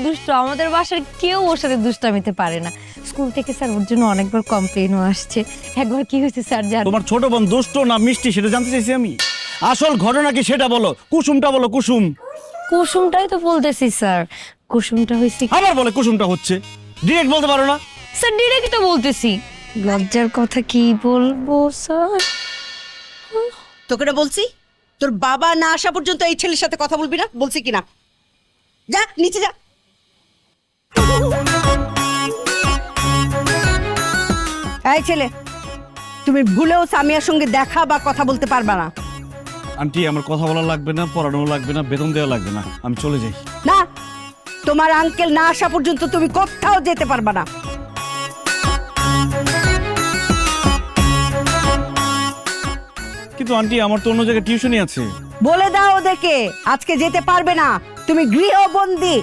দুষ্ট, আমাদের বাসার কেউ ওর সাথে দুষ্টামিতে পারে না। স্কুল থেকে স্যার ওর জন্য অনেকবার কমপ্লেনও আসছে। একবার কি হয়েছে স্যার জানেন? তোমার ছোট বোন দুষ্ট না মিষ্টি সেটা জানতে চাইছি আমি। আসল ঘটনা কি সেটা বলো, কুসুমটা বলো। কুসুম কুসুমটাই তো বলতেছি স্যার। কুসুমটা হয়েছে আবার বলে কুসুমটা হচ্ছে, ডিরেক্ট বলতে পারো না? স্যার ডিরেক্ট তো বলতেছি। লজ্জার কথা কি বলবো স্যার? তোকে না বলছি তোর বাবা না আসা পর্যন্ত এই ছেলের সাথে কথা বলবি না, বলছি কিনা? যা নিচে যা। এই ছেলে, তুমি ভুলেও সামিয়ার সঙ্গে দেখা বা কথা বলতে পারবা না। আন্টি আমার কথা বলা লাগবে না, পড়ানো লাগবে না, বেতন দেওয়া লাগবে না, আমি চলে যাই। না, তোমার আঙ্কেল না আসা পর্যন্ত তুমি কোথাও যেতে পারবা না। কিন্তু আন্টি আমার তো অন্য জায়গায় টিউশনই আছে। বলে দাও ওদেরকে আজকে যেতে পারবে না, তুমি গৃহবন্দী।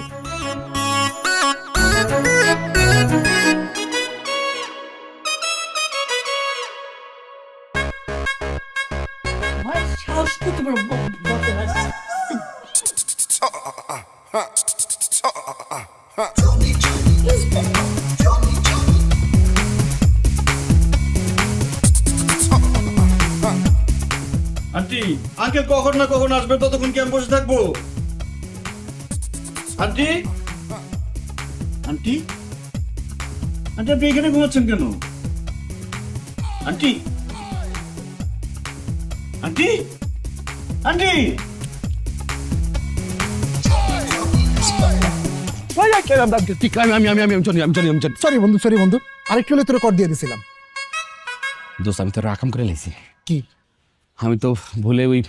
আন্টি আঙ্কেল কখন না কখন আসবে, ততক্ষণ কি আমি বসে থাকবো? আন্টি আন্টি আন্টি আপনি এখানে ঘুমাচ্ছেন কেন? আন্টি আন্টি আন্টি সরি বন্ধু, সরি বন্ধু, আরেকটু হলে তোর কর দিয়ে দিছিলাম। দোস্ত আমি তো রাকাম করে লাইছি। কি? আমি তো ভুলে ওই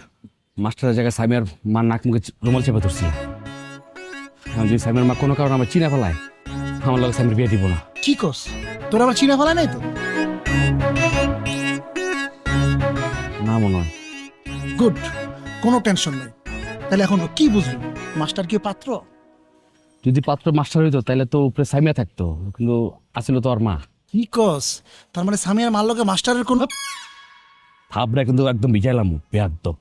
মাস্টারের জায়গায় সামিয়ার মার নাক মুখে রুমাল চেপে ধরছিলাম। আমি যদি সামিয়ার মা কোনো কারণে আমার চিনা ফেলায়, আমার লগে সামিয়ার বিয়ে দিব না। কি কস? তোর আবার চিনা ফেলা নাই তো? না মনে হয়। গুড, কোনো টেনশন নাই। তাহলে এখন কি বুঝলি, মাস্টার কি পাত্র? যদি পাত্র মাস্টার হইতো তাহলে তো উপরে সামিয়া থাকতো, কিন্তু আসিল তো আর মা। কি কস? তার মানে সামিয়ার মার লগে মাস্টারের কোন থাবরা কিন্তু একদম ভিজাইলাম বেয়াদব।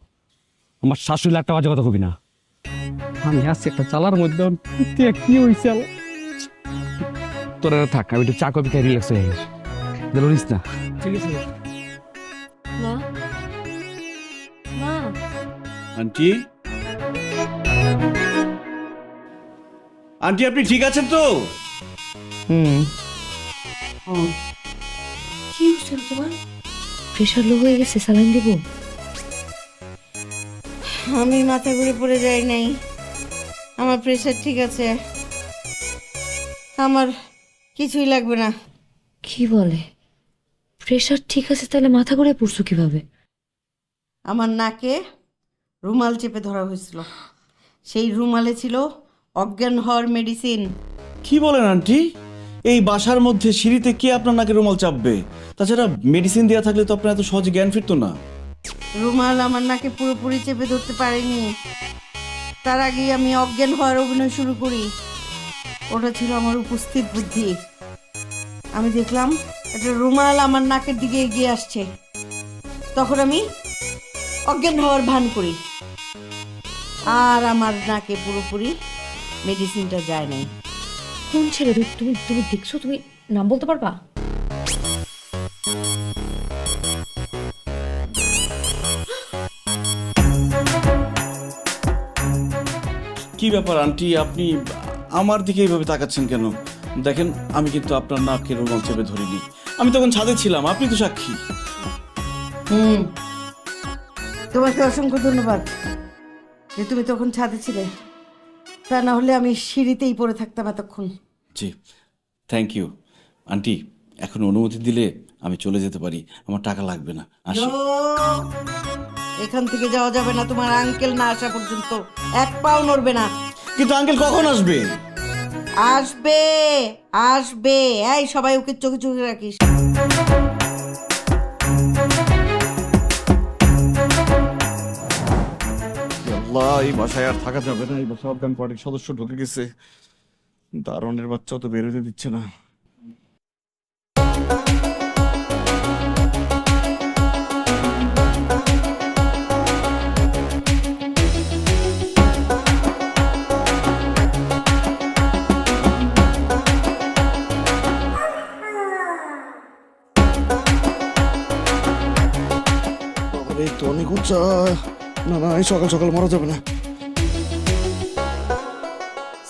আমার শাশুড়ি একটা বাজে কথা কবি না। আমি আসছি একটা চালার মধ্যে কি হয়েছে তোরা থাক, আমি একটু চা কফি খাই রিল্যাক্স হয়ে গেছি। ধরিস না? ঠিক আছে। মা মা আন্টি আন্টি আপনি ঠিক আছেন তো? কি হচ্ছে তোমার? প্রেশার লো হয়ে গেছে, স্যালাইন দিব? আমি মাথা ঘুরে পড়ে যাই নাই, আমার প্রেশার ঠিক আছে, আমার কিছুই লাগবে না। কি বলে? প্রেশার ঠিক আছে, তাহলে মাথা ঘুরে পড়ছো কিভাবে? আমার নাকে রুমাল চেপে ধরা হয়েছিল, সেই রুমালে ছিল অজ্ঞান হওয়ার মেডিসিন। কি বলেন আন্টি? এই বাসার মধ্যে সিঁড়িতে কে আপনার নাকে রুমাল চাপবে? তাছাড়া মেডিসিন দেওয়া থাকলে তো আপনার এত সহজে জ্ঞান ফিরতো না। রুমাল আমার নাকে পুরোপুরি চেপে ধরতে পারেনি, তার আগেই আমি অজ্ঞান হওয়ার অভিনয় শুরু করি। ওটা ছিল আমার উপস্থিত বুদ্ধি। আমি দেখলাম একটা রুমাল আমার নাকের দিকে এগিয়ে আসছে, তখন আমি অজ্ঞান হওয়ার ভান করি, আর আমার নাকে পুরোপুরি মেডিসিনটা যায় নাই। কোন ছেলে? তুমি তুমি দেখছো? তুমি নাম বলতে পারবা? কি ব্যাপার আন্টি, আপনি আমার দিকে এইভাবে তাকাচ্ছেন কেন? দেখেন আমি কিন্তু আপনার নাকে রুমাল চেপে ধরিনি, আমি তখন ছাদে ছিলাম, আপনি তো সাক্ষী। তোমাকে অসংখ্য ধন্যবাদ যে তুমি তখন ছাদে ছিলে, তা না হলে আমি সিঁড়িতেই পড়ে থাকতাম এতক্ষণ। জি থ্যাংক ইউ আন্টি, এখন অনুমতি দিলে আমি চলে যেতে পারি, আমার টাকা লাগবে না। আসি। এখান থেকে যাওয়া যাবে না তোমার আঙ্কেল না আসা পর্যন্ত, এক পাও নড়বে না। কিন্তু আঙ্কেল কখন আসবে? আসবে আসবে, এই সবাই ওকে চোখে চোখে রাখিস। আল্লাহ, এই বাসায় আর থাকা যাবে না, এই বাসায় অজ্ঞান পার্টির সদস্য ঢুকে গেছে, দারোয়ানের বাচ্চাও তো বেরোতে দিচ্ছে না। এই তো অনেক উঁচা, না না, এই সকাল সকাল মরা যাবে না।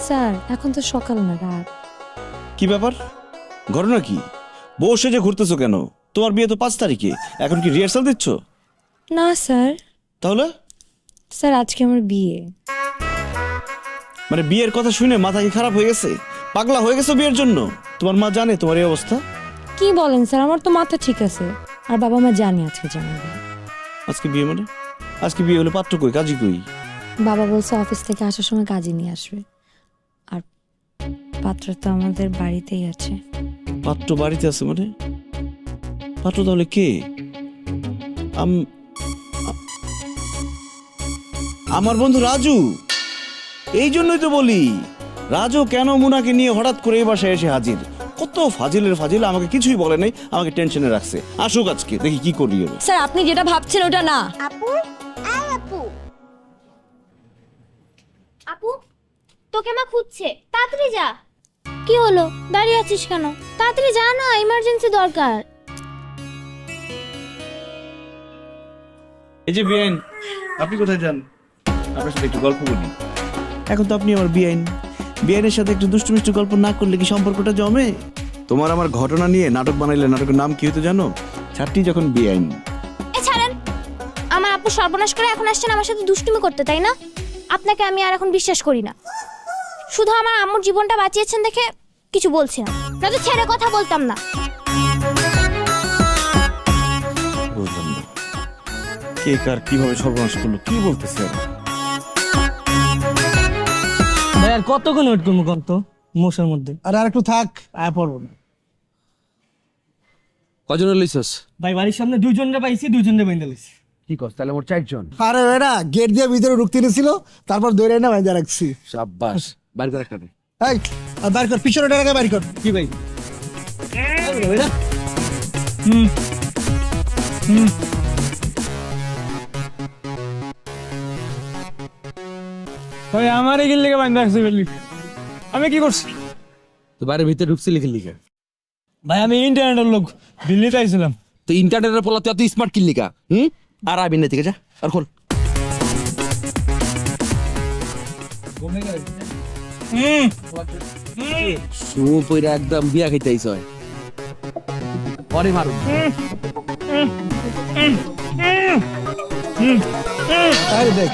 স্যার এখন তো সকাল না, রাত। কি ব্যাপার, ঘটনা কি? বসে যে ঘুরতেছো কেন? তোমার বিয়ে তো 5 তারিখে, এখন কি রিহার্সাল দিচ্ছ? না স্যার। তাহলে? স্যার আজকে আমার বিয়ে। মানে বিয়ের কথা শুনে মাথা কি খারাপ হয়ে গেছে? পাগলা হয়ে গেছো বিয়ের জন্য? তোমার মা জানে তোমার এই অবস্থা? কি বলেন স্যার, আমার তো মাথা ঠিক আছে, আর বাবা মা জানে আজকে জানাবে। আজকে বিয়ে মানে? আজকে বিয়ে হলে পাত্র কই, কাজী কই? বাবা বলছে অফিস থেকে আসার সময় কাজে নিয়ে আসবে, আর পাত্র তো আমাদের বাড়িতেই আছে। পাত্র বাড়িতে আছে মানে? পাত্র তাহলে কে? আমার বন্ধু রাজু। এই জন্যই তো বলি, রাজু কেন মুনাকে নিয়ে হঠাৎ করে এই বাসায় এসে হাজির। কত ফাজিলের ফাজিল, আমাকে কিছুই বলে নাই, আমাকে টেনশনে রাখছে। আসুক আজকে, দেখি কি করি। স্যার আপনি যেটা ভাবছেন ওটা না। আপু, আপু, আপু, তোকে মা খুঁজছে, তাড়াতাড়ি যা। কি হলো, দাঁড়িয়ে আছিস কেন? তাড়াতাড়ি যা না, ইমার্জেন্সি দরকার। এই যে বিআইন, আপনি কোথায় যান? আপনার সাথে একটু গল্প করি। এখন তো আপনি আমার বিআইন, বিআইনের সাথে একটু দুষ্টু মিষ্টি গল্প না করলে কি সম্পর্কটা জমে? তোমার আমার ঘটনা নিয়ে নাটক বানাইলে নাটকের নাম কি হতো জানো? ছাত্রী যখন বিআইন। এ ছাড়েন, আমার আপু সর্বনাশ করে এখন আসছেন আমার সাথে দুষ্টুমি করতে, তাই না? আপনাকে আমি আর এখন বিশ্বাস করি না। শুধু আমার আম্মুর জীবনটা বাঁচিয়েছেন দেখে কিছু বলছি না, নয়তো ছেড়ে কথা বলতাম না। বুঝলাম না কে কার কিভাবে সর্বনাশ করলো, কি বলতেছে? ভাই আর কতক্ষণ ওয়েট করবো কত মোষের মধ্যে? আর একটু থাক, আয় পড়বো না। কজন লইছস? ভাই বাড়ির সামনে 2 জনরে পাইছি, 2 জনরে বাইন্দা লইছি। কি কস, তাহলে মোট 4 জন? আরে বেটা গেট দিয়ে ভিতরে ঢুকতে নিয়েছিল, তারপর দৌড়ে এনে বাইন্দা রাখছি। শাবাশ, বাইর কর একটা। এই আর বাইর কর, পিছনে টাকা বাইর কর। কি ভাই? ভাই আমার এই গিল্লিকে বাইন্দা রাখছি বলি, আমি কি করছি? তো বাইরে ভিতরে ঢুকছিলি কি লিখা? ভাই আমি ইন্টারনেটের লোক, দিল্লিতে আইছিলাম। তো ইন্টারনেটের পোলা তুই এত স্মার্ট কি লিখা? আর আবিন না থেকে যা, আর খোল। সুপইরা একদম বিয়া খাইতে আইছ হয়। পরে মারু। আরে দেখ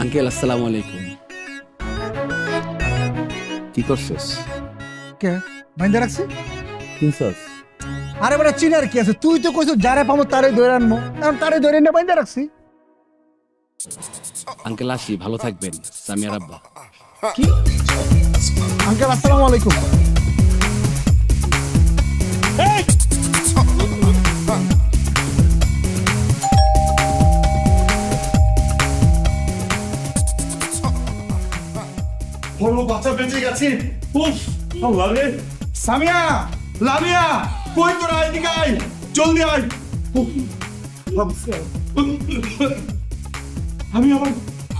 আঙ্কেল আসসালামু আলাইকুম। কি করছিস? কে বাইন্দা রাখছি? কিনছস? আরে বেটা চিনার কি আছে, তুই তো কইছ যারে পাবো তারে ধরে আনবো, এখন তারে ধরে এনে বাইন্দা রাখছি। আঙ্কেল আসি, ভালো থাকবেন। সামিয়ার আব্বা। কি আঙ্কেল আসসালামু আলাইকুম। বড় বাচ্চা বেঁচে গেছে। উফ আল্লাহ রে। সামিয়া, লামিয়া, কই তোরা? এদিকে আয়, জলদি আয়। আমি আমার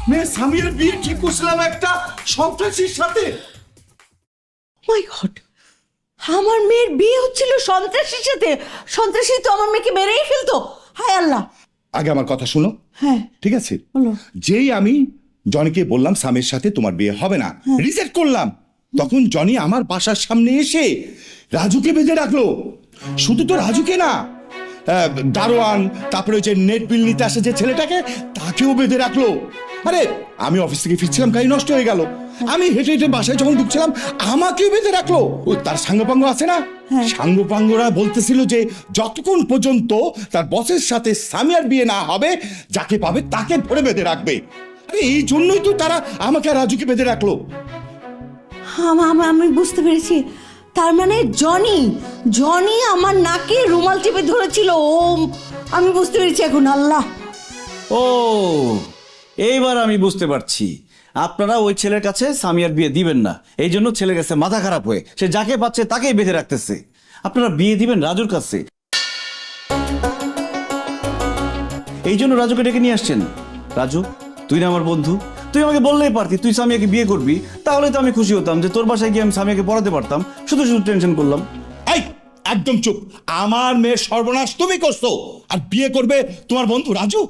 মেয়ে সামিয়ার বিয়ে ঠিক করছিলাম একটা সন্ত্রাসীর সাথে। মাই গড, আমার মেয়ের বিয়ে হচ্ছিল সন্ত্রাসীর সাথে? সন্ত্রাসী তো আমার মেয়েকে মেরেই ফেলতো। হায় আল্লাহ। আগে আমার কথা শুনো। হ্যাঁ ঠিক আছে, বলো। যেই আমি জনিকে বললাম স্বামীর সাথে তোমার বিয়ে হবে না, রিজেক্ট করলাম, তখন জনি আমার বাসার সামনে এসে রাজুকে বেঁধে রাখলো। শুধু তো রাজুকে না, দারোয়ান, তারপরে ওই যে নেট বিল নিতে আসে যে ছেলেটাকে, তাকেও বেঁধে রাখলো। আরে আমি অফিস থেকে ফিরছিলাম, গাড়ি নষ্ট হয়ে গেল, আমি হেঁটে হেঁটে বাসায় যখন ঢুকছিলাম আমাকেও বেঁধে রাখলো। ও তার সাঙ্গপাঙ্গ আছে না, সাঙ্গপাঙ্গরা বলতেছিল যে যতক্ষণ পর্যন্ত তার বসের সাথে সামিয়ার বিয়ে না হবে, যাকে পাবে তাকে ধরে বেঁধে রাখবে। আরে এই জন্যই তো তারা আমাকে আর রাজুকে বেঁধে রাখলো। আমি বুঝতে পেরেছি, তার মানে জনি আমার নাকে রুমাল টিপে ধরেছিল। ও আমি বুঝতে পেরেছি এখন। আল্লাহ, ও এইবার আমি বুঝতে পারছি, আপনারা ওই ছেলের কাছে সামিয়ার বিয়ে দিবেন না, এই জন্য ছেলে গেছে মাথা খারাপ হয়ে, সে যাকে পাচ্ছে তাকেই বেঁধে রাখতেছে। আপনারা বিয়ে দিবেন রাজুর কাছে, এই জন্য রাজুকে ডেকে নিয়ে আসছেন। রাজু, তুই না আমার বন্ধু, তুই আমাকে বললেই পারতি তুই সামিয়াকে বিয়ে করবি, তাহলে তো আমি খুশি হতাম যে তোর বাসায় গিয়ে আমি সামিয়াকে পড়াতে পারতাম। শুধু শুধু টেনশন করলাম। এই একদম চুপ। আমার মেয়ের সর্বনাশ তুমি করছো, আর বিয়ে করবে তোমার বন্ধু রাজু।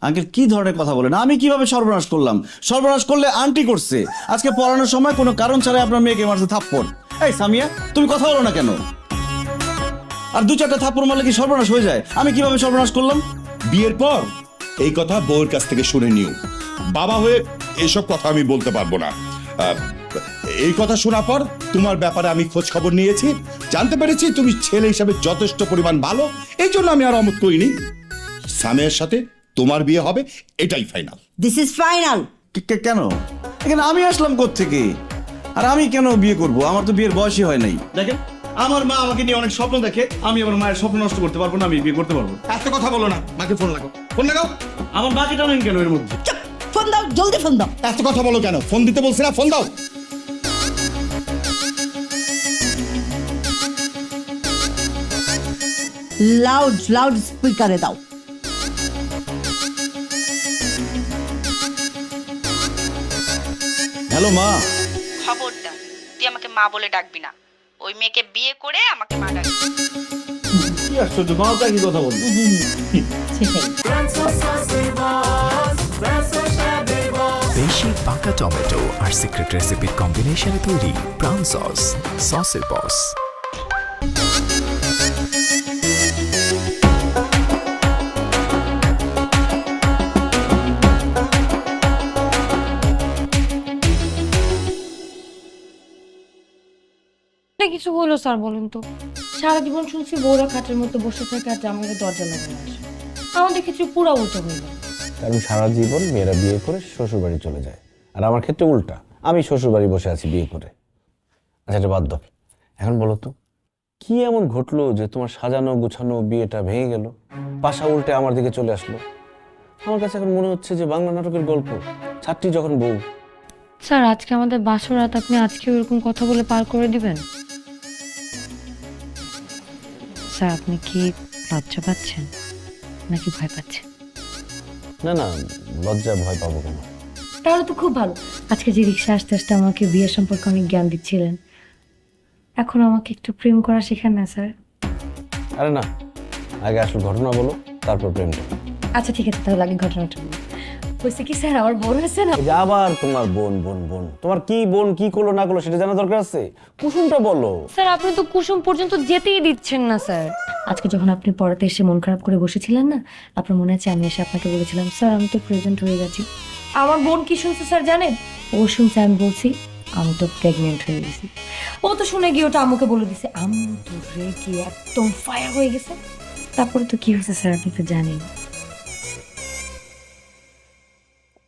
আঙ্কেল কি ধরনের কথা বলেন? আমি কিভাবে সর্বনাশ করলাম? সর্বনাশ করলে আন্টি করছে। আজকে পড়ানোর সময় কোনো কারণ ছাড়াই আপনার মেয়েকে মারছে থাপ্পড়। এই সামিয়া, তুমি কথা বলো না কেন? আর 2-4টা থাপ্পড় মারলে কি সর্বনাশ হয়ে যায়? আমি কিভাবে সর্বনাশ করলাম? বিয়ের পর এই কথা বউয়ের কাছ থেকে শুনে নিও। বাবা হয়ে এসব কথা আমি বলতে পারবো না। এই কথা শোনার পর তোমার ব্যাপারে আমি খোঁজ খবর নিয়েছি, জানতে পেরেছি তুমি ছেলে হিসাবে যথেষ্ট পরিমাণ ভালো, এই জন্য আমি আর অমত করিনি। সামিয়ার সাথে তোমার বিয়ে হবে, এটাই ফাইনাল। This is final. কেন? এখানে আমি আসলাম কোত্থেকে? আর আমি কেন বিয়ে করব? আমার তো বিয়ের বয়সই হয় নাই। দেখেন, আমার মা আমাকে নিয়ে অনেক স্বপ্ন দেখে, আমি আমার মায়ের স্বপ্ন নষ্ট করতে পারবো না, আমি বিয়ে করতে পারবো। এত কথা বলো না, মাকে ফোন লাগাও। ফোন লাগাও। আমার মাকে টানেন কেন এর মধ্যে? ফোন দাও, জলদি ফোন দাও। এত কথা বলো কেন? ফোন দিতে বলছি না, ফোন দাও। লাউড স্পিকারে দাও। হ্যালো মা। খবরদার তুই আমাকে মা বলে ডাকবি না। ওই মেয়েকে বিয়ে করে আমাকে মা ডাকবি। কি আশ্চর্য, মাও তো একই কথা বলবে। দেশি পাকা টমেটো আর সিক্রেট রেসিপির কম্বিনেশনে তৈরি প্রাউন সস, সসের বস। কিছু হলো স্যার বলেন তো? সারা জীবন শুনছি বউরা খাটের মধ্যে বসে থাকে আর জামাইয়ের দরজা লাগানো আসে। আমাদের ক্ষেত্রে পুরো উল্টো হইল। কারণ সারা জীবন মেয়েরা বিয়ে করে শ্বশুর বাড়ি চলে যায়, আর আমার ক্ষেত্রে উল্টা, আমি শ্বশুর বাড়ি বসে আছি বিয়ে করে। আচ্ছা, এটা বাদ দাও। এখন বলো তো, কি এমন ঘটলো যে তোমার সাজানো গুছানো বিয়েটা ভেঙে গেল, পাশা উল্টে আমার দিকে চলে আসলো? আমার কাছে এখন মনে হচ্ছে যে বাংলা নাটকের গল্প, ছাত্রী যখন বউ। স্যার, আজকে আমাদের বাসর রাত, আপনি আজকে এরকম কথা বলে পার করে দিবেন? স্যার, আপনি কি লজ্জা পাচ্ছেন নাকি ভয় পাচ্ছেন? না না, লজ্জা ভয় পাবো কেন? তাহলে তো খুব ভালো। আজকে যে রিক্সা আসতে আসতে আমাকে বিয়ের সম্পর্কে অনেক জ্ঞান দিচ্ছিলেন, এখন আমাকে একটু প্রেম করা শেখান না স্যার? আরে না, আগে আসলে ঘটনা বলো, তারপর প্রেমটা। আচ্ছা ঠিক আছে, তাহলে আগে ঘটনাটা বলি। বলছি কি স্যার, আমার বোন আছে না। আবার তোমার বোন বোন বোন, তোমার কি বোন কি করলো না করলো সেটা জানা দরকার আছে? কুসুমটা বলো। স্যার, আপনি তো কুসুম পর্যন্ত যেতেই দিচ্ছেন না স্যার। আজকে যখন আপনি পড়াতে এসে মন খারাপ করে বসেছিলেন না, আপনার মনে আছে আমি এসে আপনাকে বলেছিলাম স্যার আমি তো প্রেগনেন্ট হয়ে গেছি। আমার বোন কি শুনছে স্যার জানেন? ও শুনছে আমি বলছি আমি তো প্রেগনেন্ট হয়ে গেছি। ও তো শুনে গিয়ে ওটা আম্মুকে বলে দিছে। আম্মু তো রেগে একদম ফায়ার হয়ে গেছে। তারপরে তো কি হয়েছে স্যার আপনি তো জানেন।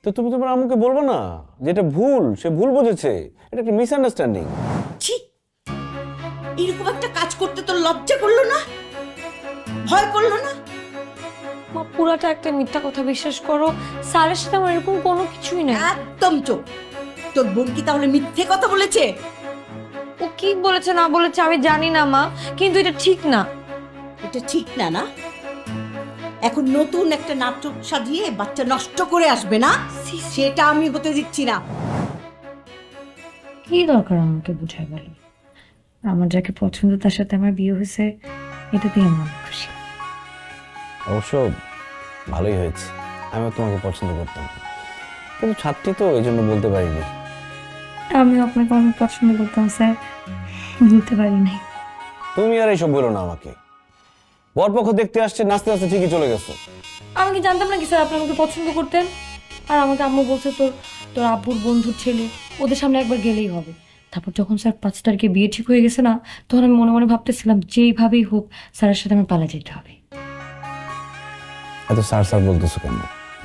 তো তুমি তোমার আম্মুকে বলবো না যেটা ভুল, সে ভুল বুঝেছে, এটা একটা মিসআন্ডারস্ট্যান্ডিং। ছি, এরকম একটা কাজ করতে তো লজ্জা করলো না, ভয় করলো না? মা, পুরাটা একটা মিথ্যা কথা, বিশ্বাস করো। স্যারের সাথে আমার এরকম কোনো কিছুই না। একদম চোখ। তোর বোন কি তাহলে মিথ্যে কথা বলেছে? ও কি বলেছে না বলেছে আমি জানি না মা, কিন্তু এটা ঠিক না। এটা ঠিক না? না, এখন নতুন একটা নাটক সাজিয়ে বাচ্চা নষ্ট করে আসবে না, সেটা আমি হতে দিচ্ছি না। কি দরকার আমাকে বুঝাই বলো? আমার যাকে পছন্দ তার সাথে আমার বিয়ে হয়েছে, এটাতেই আমি অনেক খুশি। অবশ্য ভালোই হয়েছে, আমিও তোমাকে পছন্দ করতাম, কিন্তু ছাত্রী তো এই জন্য বলতে পারিনি। আমি আপনাকে অনেক পছন্দ করতাম স্যার, বলতে পারি নাই। তুমি আর এইসব বলো না আমাকে। বরপক্ষ দেখতে আসছে, নাচতে নাচতে ঠিকই চলে গেছো। আমি কি জানতাম না কি স্যার আপনি আমাকে পছন্দ করতেন? আর আমাকে আম্মু বলছে তোর আব্বুর বন্ধুর ছেলে, ওদের সামনে একবার গেলেই হবে। তারপর যখন স্যার 5 তারিখে বিয়ে ঠিক হয়ে গেছে না, তখন আমি মনে মনে ভাবতেছিলাম যেইভাবেই হোক স্যারের সাথে আমার পালা যেতে হবে। এত স্যার স্যার বলতেছো কেন?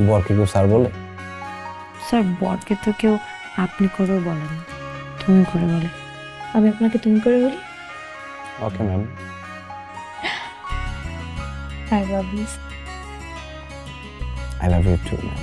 বরকে কেউ স্যার বলে? স্যার, বরকে তো কেউ আপনি করেও বলে না, তুমি করে বলে। আমি আপনাকে তুমি করে বলি। Okay ma'am. I love you. I love you too, man.